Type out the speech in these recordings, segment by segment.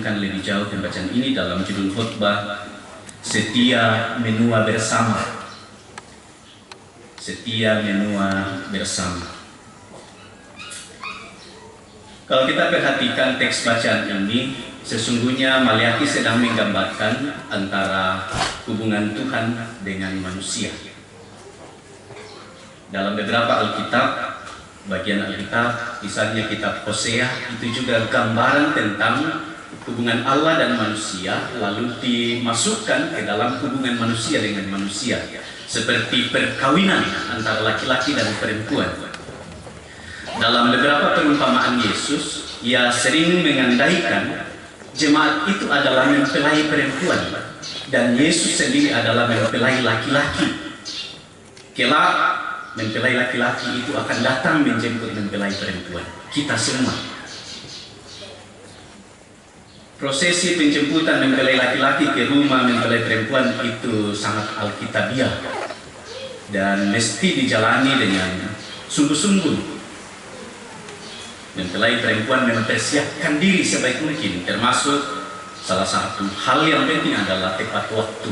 merenungkan lebih jauh pembacaan ini dalam judul khotbah Setia Menua Bersama. Setia menua bersama. Kalau kita perhatikan teks bacaan ini, sesungguhnya Maliaki sedang menggambarkan antara hubungan Tuhan dengan manusia. Dalam beberapa Alkitab, bagian Alkitab, misalnya kitab Hosea, itu juga gambaran tentang hubungan Allah dan manusia, lalu dimasukkan ke dalam hubungan manusia dengan manusia, seperti perkawinan antara laki-laki dan perempuan. Dalam beberapa perumpamaan Yesus, ia sering mengandaikan jemaat itu adalah mempelai perempuan dan Yesus sendiri adalah mempelai laki-laki. Kelak mempelai laki-laki itu akan datang menjemput mempelai perempuan, kita semua. Prosesi penjemputan mempelai laki-laki ke rumah mempelai perempuan itu sangat alkitabiah dan mesti dijalani dengan sungguh-sungguh. Mempelai perempuan mempersiapkan diri sebaik mungkin, termasuk salah satu hal yang penting adalah tepat waktu,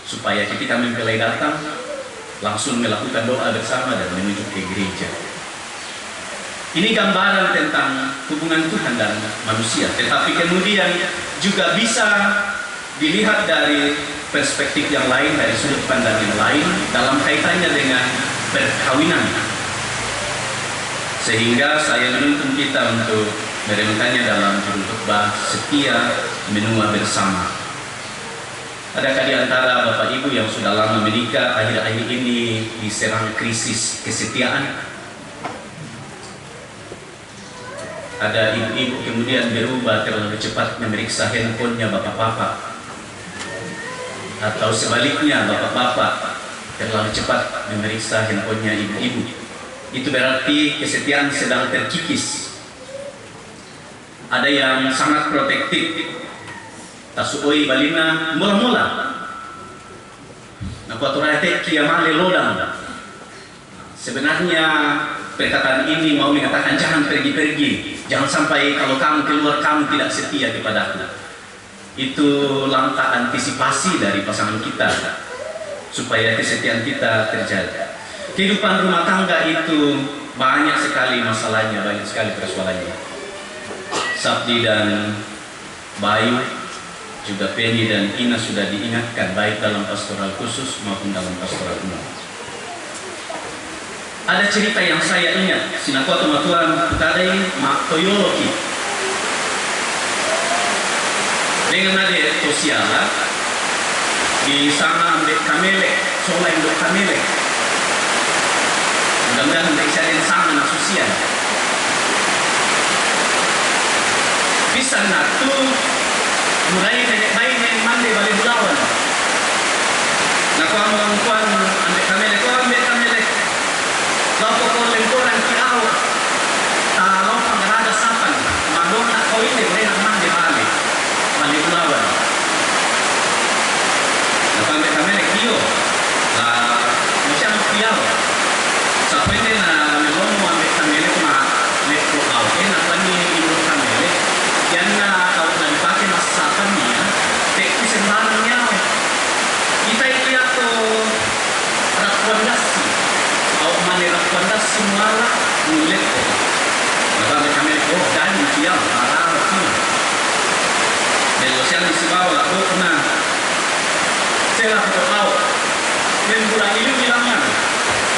supaya ketika mempelai datang langsung melakukan doa bersama dan menuju ke gereja. Ini gambaran tentang hubungan Tuhan dan manusia, tetapi kemudian juga bisa dilihat dari perspektif yang lain, dari sudut pandang yang lain dalam kaitannya dengan perkawinan. Sehingga saya menuntun kita untuk merenungkannya dalam judul khotbah Setia Menua Bersama. Adakah di antara Bapak Ibu yang sudah lama menikah akhir-akhir ini diserang krisis kesetiaan? Ada ibu-ibu kemudian berubah terlalu cepat memeriksa handphonenya bapak-bapak, atau sebaliknya bapak-bapak terlalu cepat memeriksa handphonenya ibu-ibu. Itu berarti kesetiaan sedang terkikis. Ada yang sangat protektif, tasuoi balina mula-mula nakuaturate kiamale lodang. Sebenarnya perkataan ini mau mengatakan jangan pergi-pergi, jangan sampai kalau kamu keluar kamu tidak setia kepadaku. Itu langkah antisipasi dari pasangan kita supaya kesetiaan kita terjaga. Kehidupan rumah tangga itu banyak sekali masalahnya, banyak sekali persoalannya. Sabdi dan Bayu, juga Penny dan Ina sudah diingatkan baik dalam pastoral khusus maupun dalam pastoral umum. Ada cerita yang saya ingat, sinakuatu matuan putadai mak toyoloki. Dengan ada sosiala di sana ambek kamele, soalnya ambek kamele. Mudah-mudahan mereka yang sama nak sosial. Bisa natu mulai nenek bayi yang mandi balik bulawan. Naku amang-amang ambek kamele, kau ambek kamele. Lalu kau lemporan kiau, kalau pengerada sapan, mandong nak kau ini boleh nak mandi balik bulawan. Naku ambek kamele kio, macam kiau. Sampai ni na melong ambek kamele kuma lekro kau, nak pani ibu kamele, yang na kau nak dipakai masa sapan ni, teknis sembarangnya. Kita itu aku rakwandasi. Manera kuandas semua mulut ko. Maka kami ko dan dia para tu. Kalau siang isibawa aku kena. Saya aku tahu. Membuat ini bilangnya.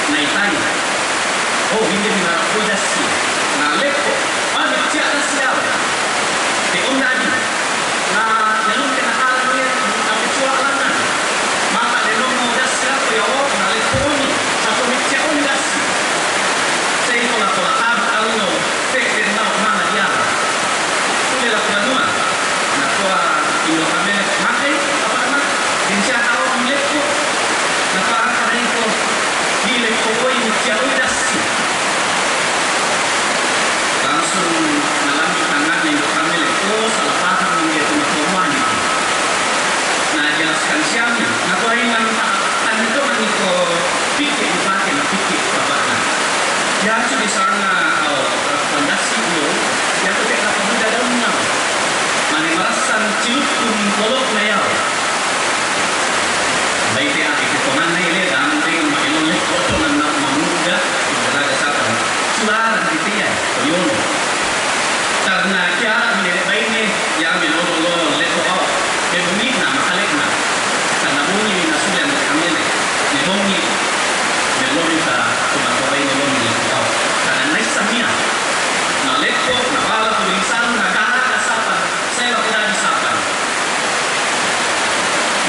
Naitai. Oh ini bila aku dasi. Nah lekko. Ada tiada siapa. Teundadi. Nah yang kena hal ni aku cuak lana. Maka dia mau dasi aku ya Allah. Nah lekko ni. Satu micet pun dasi. Saya kalau kalau fikir nak mana dia. Sudah lah kedua. Nak tua ilo kami makai apa nama? Insya Allah milik tu. Nak ada itu lolok na yaw. Baik ya, ikutungan na ile dan ting mailolek koto na mamuga talaga sa kan. Sularan dito yan. Yun. Karena kaya minilip baik ni yang minololo leto aw. Bebungit na makalik na. Karena bunyi minasulian kami ni. Nilongi. Nilongi sa tumataway nilongi leto aw. Karena nais samia. Na leto, na bala tulisan, na kasapan. Saya tidak disapan.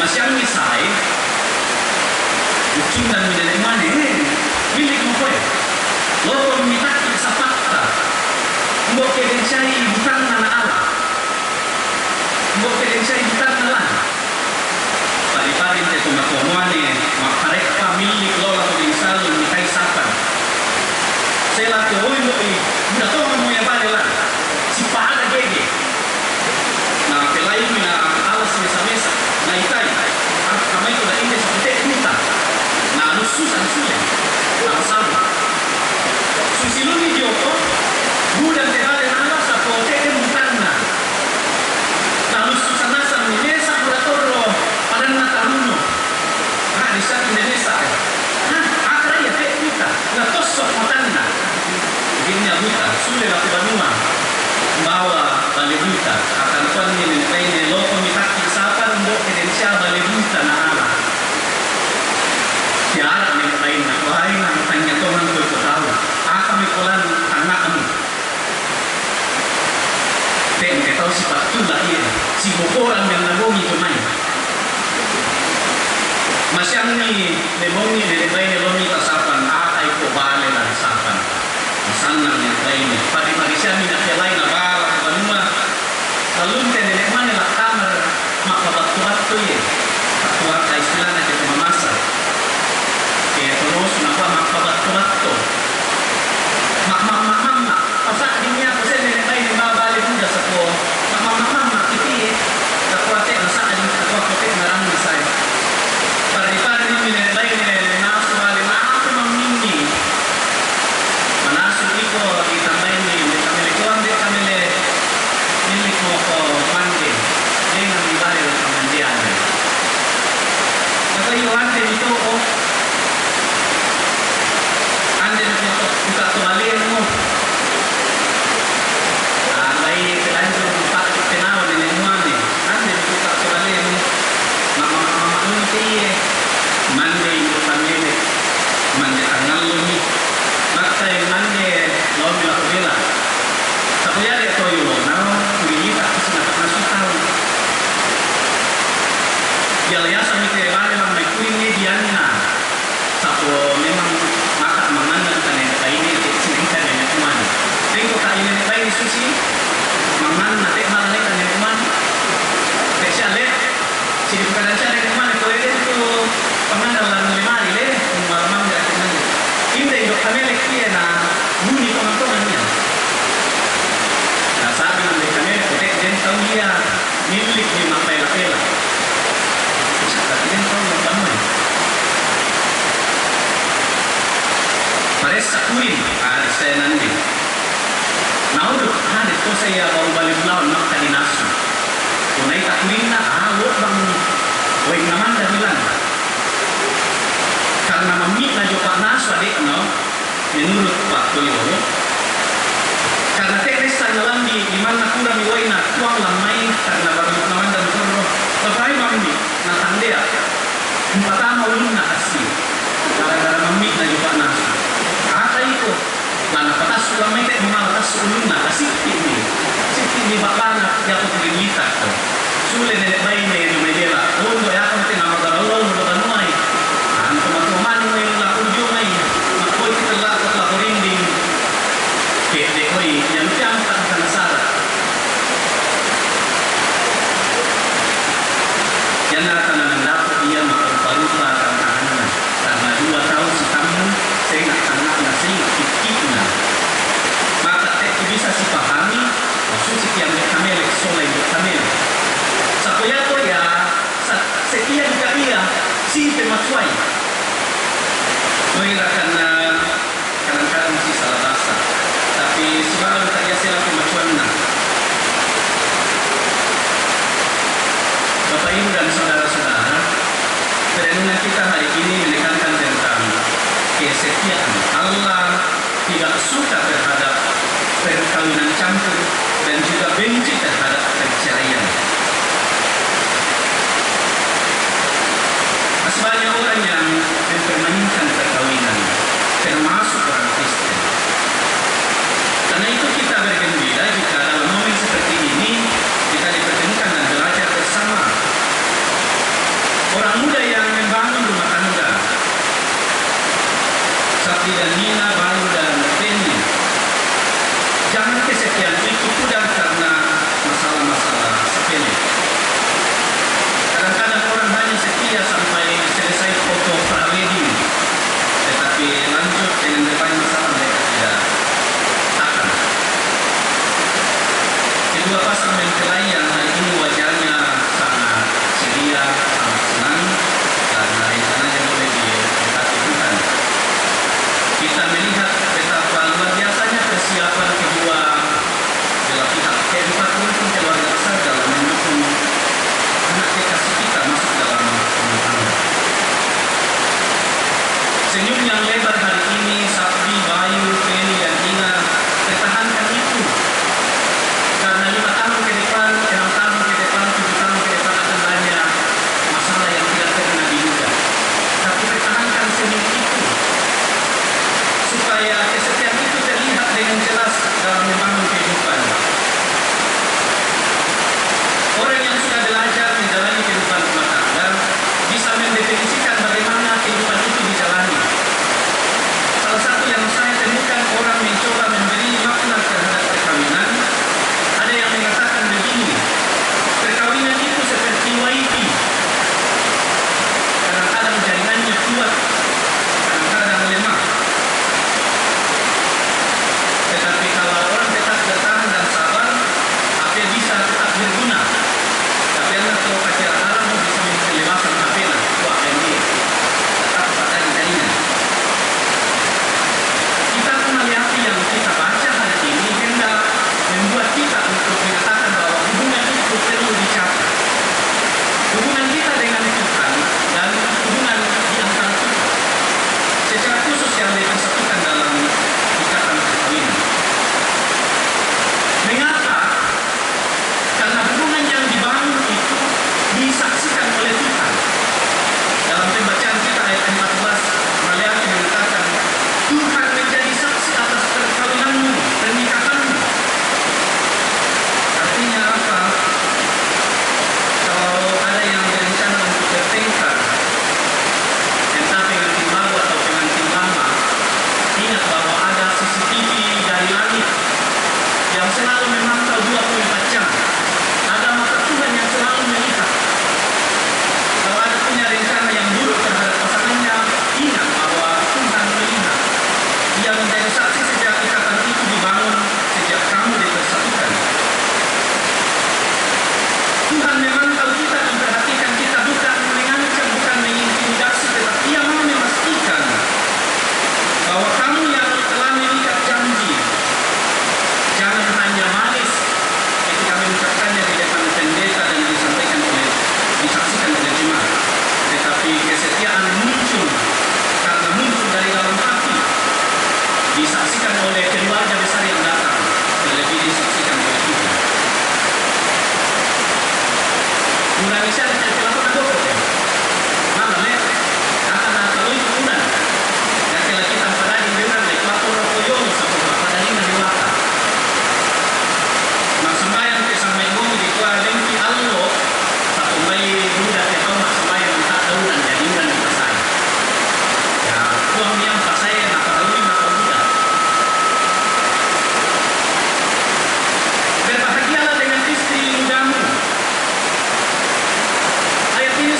Masyang misay. Ucing dan minilip mana milik mo ko eh. Loko mitaki sa fakta. Mo kedensay butang na ala. Mo kedensay butang na lang. Paliparin te tumakuan makarek pa milik lola ko din sa mitay sapan. Sela ko oy mo eh. Dato mo ya ba lang. Si paada gege. Na pelay mo na alas ni sa mesa. Na itay. Ang kamay ko na indes kita. Na nususan sulit. Ang sabi. Susiluni Joko, budan terale nala sa pote de mutana. Lalu susanasan Indonesia buratorro padan na taruno. Di sa Indonesia. Akra ya kita, na tosok mutana. Ginya buta, sule la kubanuma. Bawa balibuta, akan tuan ni ni loko mitaki sapan mbok kedensia balibuta na ala. Tiara ni lain na kuhay na tanya Tuhan ko tahu. Kami kolan anak kami. Dan kita tahu sifat itulah ia. Si bokoran yang nabongi cumai. Masyang ni nebongi nebay nebongi kasapan. Akay ko bale na kasapan. Masanang yang lain. Pati-pati siya minakilay na bala kapanuma. Kalunte nebay nila kamar makabat-tubat to eh. Katuat ay sila na kita mamasa. Kaya terus napa makabat-tubat to. Mama, pasak dinya ko sa nenay ni babalik mo sa ko. Mama, kiti. Kakwate ang saan ako kote marang misay. Para ni nenay ni naso bali na ako mamindi. Manaso iko itambay ni kami ko ande kami le nilik mo ko mande. Ding ang ibali ng kamandian. Ako yung ande dito ko. Ande dito kita tumalin mo. May kelanjur pakai tenawan dengan mandi. Ande kita tumalin mama mande itu pamene mande tangal lumi. Makai mande lomi la kubela. Sapuya de toyo nao kuita kisina masuk tahu. Ya sami te bale lang may kuini dianna. Sapo memang maka mangandan kanen kaini kisina kanen kumani. Tengo kaini kaini susi mangan nate malane kanen kumani. Spesiale sini bukan aja kanen kumani ko itu pangandalan limari le malam ya kanen. Inde yo kamele kiena muni teman-teman niya. Nah sabi ng kamele kotek den tahu dia milik di mapela-pela. Tapi den tahu yang damai. Pares sakuin saya nanti. Nauduk hari itu saya baru balik lawan nak kaninasu. Kunai takuin na awak bang weng naman dahilan. Karena mamit na jo Pak Nasu adik no menurut Pak Toyo. Karena teknis sanyalan di mana kurang iwaina kuang lamai karena baru naman dan kurang. Bapak mamit na tandea. Pertama ulun na kasih. Gara-gara mamit na jo Pak Nasu. Ata itu lana patas ulamay tek mamatas ulun na kasih ini bakana ya ko tingita ko. Sule ne bay ne no medela. Undo ya ko tinama daralo no banuay. Ano tumatumani mo yung lakujo ngay. Makoy kita la ko la rinding. Kete koy yang tiang tak kanasara. Yan na tanan dapat dia makaparupa kan karena 2 tahun si tamu saya nak anak nasi kikina. Maka bisa si pahami maksud yang kamel soleh kamel. Sapoya to ya sekian dia si pematwai. Noira kadang-kadang masih salah bahasa. Tapi sebagai tak biasa lah pematwai na. kesetiaan. Allah tidak suka terhadap perkawinan campur dan juga benci terhadap perceraian. Masih banyak orang yang mempermainkan perkawinan, termasuk orang Kristen. Karena itu kita bergembira jika dalam momen seperti ini kita dipertemukan dan belajar bersama. Orang muda yang membangun rumah tangga, Sakti dan Nina, Baru dan Penny, jangan kesetiaan itu pudar karena masalah-masalah sepele. Kadang-kadang orang hanya setia sampai selesai foto prawedding, tetapi lanjut dengan berbagai masalah mereka tidak akan. Kedua pasang mempelai yang hari ini wajahnya sangat ceria, sangat senang, karena rencananya boleh didekati Tuhan. Kita melihat betapa luar biasanya persiapan kedua belah pihak. Keempat pun keluarga besar dalam mendukung anak kekasih kita masuk dalam rumah tangga. Senyum yang lebar hari ini, Sakti, Bayu, Penny, dan Ina, pertahankan itu. Karena 5 tahun ke depan, 6 tahun ke depan, 7 tahun ke depan akan banyak masalah yang tidak pernah diduga. Tapi pertahankan senyum itu, supaya kesetiaan itu terlihat dengan jelas dalam membangun kehidupan. Orang yang sudah belajar menjalani kehidupan rumah tangga bisa mendefinisikan bagaimana kehidupan itu dijalani. Salah satu yang saya temukan, orang mencoba memberi makna terhadap perkawinan. Ada yang mengatakan begini, perkawinan itu seperti wifi. Kadang-kadang jaringannya kuat, kadang-kadang lemah. Tetapi kalau orang tetap bertahan dan sabar, HP bisa tetap berguna. Tapi anda kalau pakai alarm bisa menjelaskan HP lah. Wah, ini tetap pakai jaringan. Kita mengalami yang kita baca hari ini hendak membuat kita untuk mengatakan bahwa hubungan itu perlu dicapai. Hubungan kita dengan Tuhan dan hubungan di antara kita, secara khusus yang dipersatukan dalam ikatan perkawinan. Mengapa? Karena hubungan yang dibangun itu disaksikan oleh Tuhan. Dalam pembacaan kita ayat 14, Maliaki mengatakan, Tuhan menjadi saksi atas perkawinanmu, pernikahanmu. Artinya apa? Kalau ada yang berencana untuk bertengkar, entah pengantin baru atau pengantin lama, ingat bahwa ada CCTV dari langit yang selalu memantau 24 jam. Ada mata Tuhan yang selalu melihat. Kalau ada punya rencana yang buruk terhadap pasangannya, ingat bahwa Tuhan melihat. Dia menjadi saksi sejak ikatan itu dibangun, sejak kamu dipersatukan. Tuhan memantau kita dan perhatikan kita, bukan mengancam, bukan mengintimidasi, tetapi Dia mau memastikan bahwa kamu yang telah mengikat janji, jangan hanya manis ketika mengucapkannya di depan pendeta dan disaksikan oleh jemaat, tetapi kesetiaan muncul karena muncul dari dalam hati, disaksikan oleh keluarga besar yang datang, terlebih disaksikan oleh Tuhan. Una misalnya telepon aku ya, mana leh, akan kalau itu unan, dan kalau kita pada di unan leh, lapor rokoyong sampai pada di mana. Maksambayan ke sampai ngomong di kuah lengki allo, satu mai muda ke kau maksambayan tak tahunan jadi unan yang pasai. Ya, kuang yang pasai nak tahu maka muda. Berbahagialah dengan istri mudamu. Ayat ini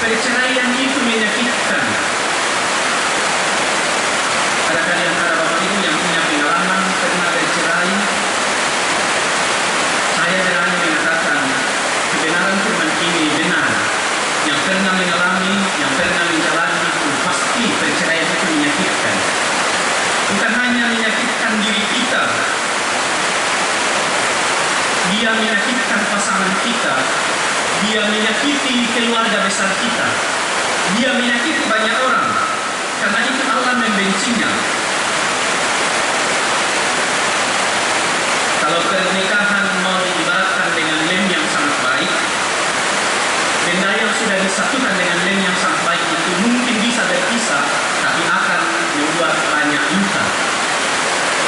perceraian itu menyakitkan. Adakah di antara Bapak Ibu yang punya pengalaman pernah bercerai? Saya berani mengatakan kebenaran firman ini benar. Yang pernah mengalami, yang pernah menjalani itu pasti perceraian itu menyakitkan. Bukan hanya menyakitkan diri kita, dia menyakitkan pasangan kita, dia menyakiti keluarga besar kita, dia menyakiti banyak orang. Karena itu Allah membencinya. Kalau pernikahan mau diibaratkan dengan lem yang sangat baik, benda yang sudah disatukan dengan lem yang sangat baik itu mungkin bisa berpisah, tapi akan membuat banyak luka.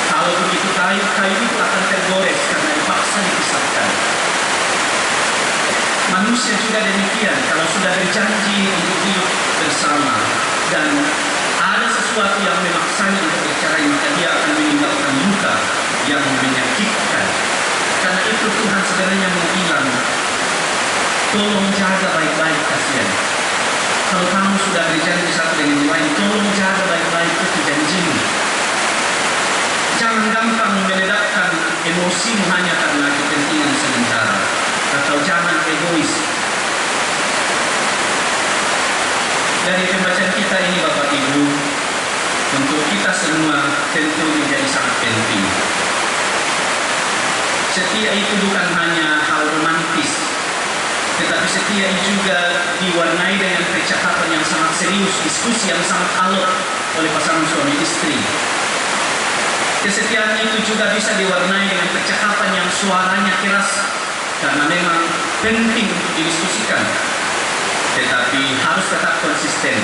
Kalau begitu kayu itu akan tergores karena dipaksa dipisahkan. Manusia juga demikian, kalau sudah berjanji untuk hidup bersama dan ada sesuatu yang memaksanya untuk bercerai, maka dia akan meninggalkan luka yang menyakitkan. Karena itu Tuhan sebenarnya mau bilang, tolong jaga baik-baik kasihan. Kalau kamu sudah berjanji satu dengan yang lain, tolong jaga baik-baik itu janjimu. Jangan gampang meledakkan emosimu hanya karena kepentingan sementara, atau jangan egois. Dari pembacaan kita ini Bapak Ibu, untuk kita semua tentu menjadi sangat penting. Setia itu bukan hanya hal romantis, tetapi setia juga diwarnai dengan percakapan yang sangat serius, diskusi yang sangat alot oleh pasangan suami istri. Kesetiaan itu juga bisa diwarnai dengan percakapan yang suaranya keras, karena memang penting untuk didiskusikan. Tetapi harus tetap konsisten,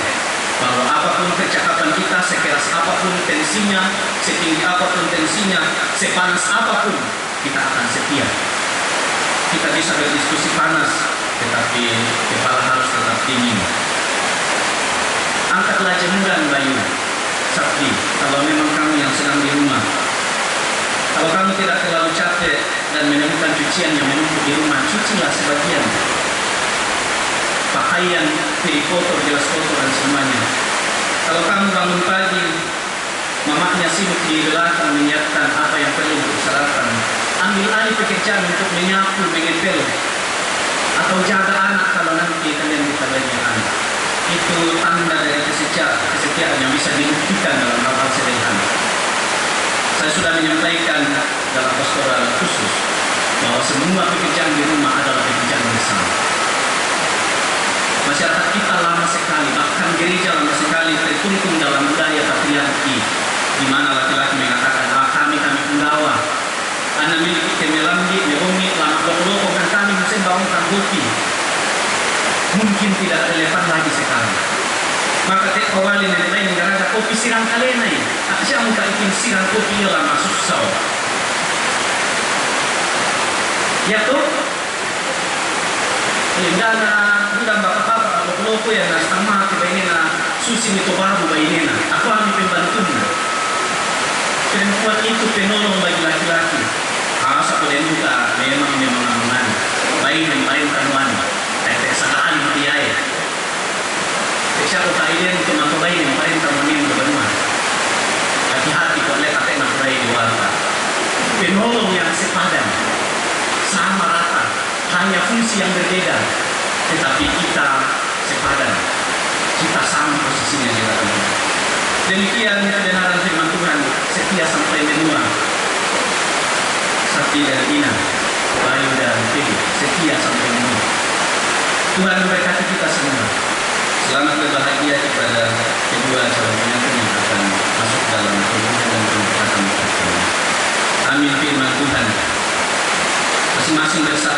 bahwa apapun percakapan kita, sekeras apapun tensinya, setinggi apapun tensinya, sepanas apapun, kita akan setia. Kita bisa berdiskusi panas, tetapi kepala harus tetap dingin. Angkatlah jemuran Bayu Sakti, kalau memang kamu yang sedang di rumah. Kalau kamu tidak terlalu capek dan menemukan cucian yang menumpuk di rumah, cucilah sebagian. Pakaian, pilih kotor, jelas kotor dan semuanya. Kalau kamu bangun pagi, mamanya sibuk di belakang menyiapkan apa yang perlu untuk sarapan, ambil alih pekerjaan untuk menyapu, mengepel, atau jaga anak kalau nanti kalian kita banyak anak. Itu tanda dari kesetiaan yang bisa dibuktikan dalam hal-hal sederhana. Saya sudah menyampaikan dalam pastoral khusus bahwa semua pekerjaan di rumah adalah pekerjaan bersama. Masyarakat kita lama sekali, bahkan gereja lama sekali terkungkung dalam budaya patriarki, di mana laki-laki mengatakan, kami penggawa, anak milik kemelambi, mehomi, lama loko kan kami mesti bangunkan kopi. Mungkin tidak relevan lagi sekarang. Maka awalin yang lain gara-gara kopi sirang kalena ya. Siya muka ikin sirang kopi lama susah. Ya tuh. Hingga na udang bapak-bapak loko ya na sama tiba ini na susi nito baru bayi na. Aku ambil pembantu na. Perempuan itu penolong bagi laki-laki. Satu dan juga memang aman. Bayi dan bayi kanuan. Sakaan mati ay. Siya ko kailan ito matubay ng parin tamunin ng banwa. Hati-hati ko ulit at matubay di warta. Penolong yang sepadan, sama rata, hanya fungsi yang berbeda, tetapi kita sepadan, kita sama posisinya di dalam. Demikian kebenaran firman Tuhan, setia sampai menua. Sakti dan Ina, Bayu dan Pegi, setia sampai menua. Tuhan memberkati kita semua. Selamat berbahagia kepada kedua calon pengantin yang akan masuk dalam hubungan dan pernikahan mereka. Amin firman Tuhan. Masing-masing bersama